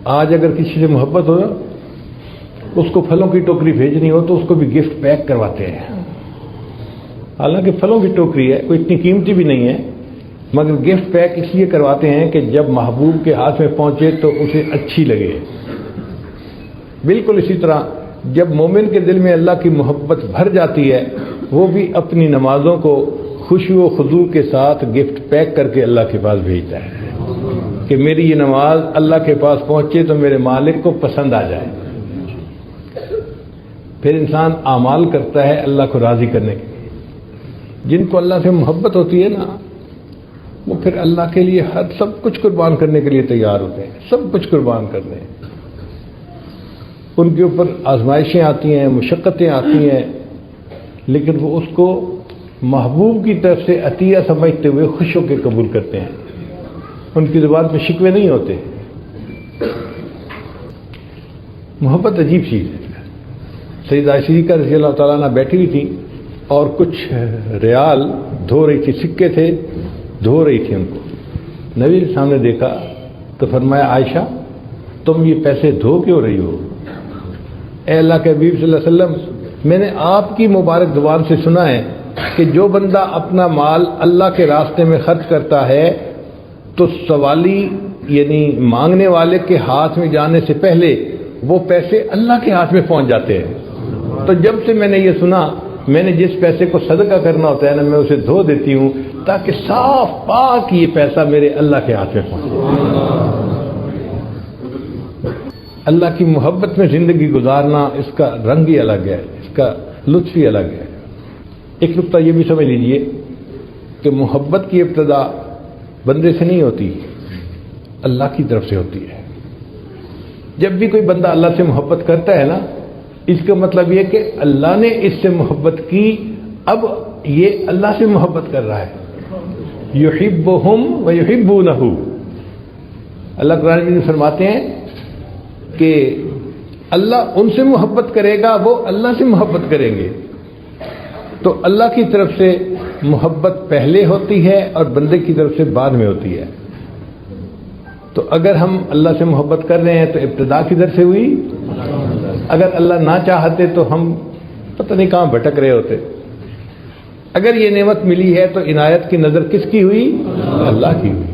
آج اگر کسی سے محبت ہو اس کو پھلوں کی ٹوکری بھیجنی ہو تو اس کو بھی گفٹ پیک کرواتے ہیں، حالانکہ پھلوں کی ٹوکری ہے، کوئی اتنی قیمتی بھی نہیں ہے، مگر گفٹ پیک اس لیے کرواتے ہیں کہ جب محبوب کے ہاتھ میں پہنچے تو اسے اچھی لگے۔ بالکل اسی طرح جب مومن کے دل میں اللہ کی محبت بھر جاتی ہے، وہ بھی اپنی نمازوں کو خشوع و خضوع کے ساتھ گفٹ پیک کر کے اللہ کے پاس بھیجتا ہے کہ میری یہ نماز اللہ کے پاس پہنچے تو میرے مالک کو پسند آ جائے۔ پھر انسان اعمال کرتا ہے اللہ کو راضی کرنے کے لیے۔ جن کو اللہ سے محبت ہوتی ہے نا، وہ پھر اللہ کے لیے سب کچھ قربان کرنے کے لیے تیار ہوتے ہیں، سب کچھ قربان کر دیں۔ ان کے اوپر آزمائشیں آتی ہیں، مشقتیں آتی ہیں، لیکن وہ اس کو محبوب کی طرف سے عطیہ سمجھتے ہوئے خوش ہو کے قبول کرتے ہیں، ان کی زبان پہ شکوے نہیں ہوتے۔ محبت عجیب چیز ہے۔ سیدہ عائشہ رضی اللہ تعالیٰ عنہ بیٹھی ہوئی تھی اور کچھ ریال دھو رہی تھی، سکے تھے، دھو رہی تھی ان کو۔ نبی کے سامنے دیکھا تو فرمایا عائشہ تم یہ پیسے دھو کیوں رہی ہو؟ اے اللہ کے حبیب صلی اللہ علیہ وسلم، میں نے آپ کی مبارک زبان سے سنا ہے کہ جو بندہ اپنا مال اللہ کے راستے میں خرچ کرتا ہے تو سوالی یعنی مانگنے والے کے ہاتھ میں جانے سے پہلے وہ پیسے اللہ کے ہاتھ میں پہنچ جاتے ہیں۔ تو جب سے میں نے یہ سنا، میں نے جس پیسے کو صدقہ کرنا ہوتا ہے نا، میں اسے دھو دیتی ہوں تاکہ صاف پاک یہ پیسہ میرے اللہ کے ہاتھ میں پہنچے۔ اللہ کی محبت میں زندگی گزارنا اس کا رنگ ہی الگ ہے، اس کا لطف ہی الگ ہے۔ ایک نقطہ یہ بھی سمجھ لیجئے کہ محبت کی ابتدا بندے سے نہیں ہوتی، اللہ کی طرف سے ہوتی ہے۔ جب بھی کوئی بندہ اللہ سے محبت کرتا ہے نا، اس کا مطلب یہ کہ اللہ نے اس سے محبت کی، اب یہ اللہ سے محبت کر رہا ہے۔ یحبہم ویحبونہ، اللہ قرآن میں فرماتے ہیں کہ اللہ ان سے محبت کرے گا، وہ اللہ سے محبت کریں گے۔ تو اللہ کی طرف سے محبت پہلے ہوتی ہے اور بندے کی طرف سے بعد میں ہوتی ہے۔ تو اگر ہم اللہ سے محبت کر رہے ہیں تو ابتدا کدھر سے ہوئی؟ اگر اللہ نہ چاہتے تو ہم پتہ نہیں کہاں بھٹک رہے ہوتے۔ اگر یہ نعمت ملی ہے تو عنایت کی نظر کس کی ہوئی؟ اللہ کی ہوئی۔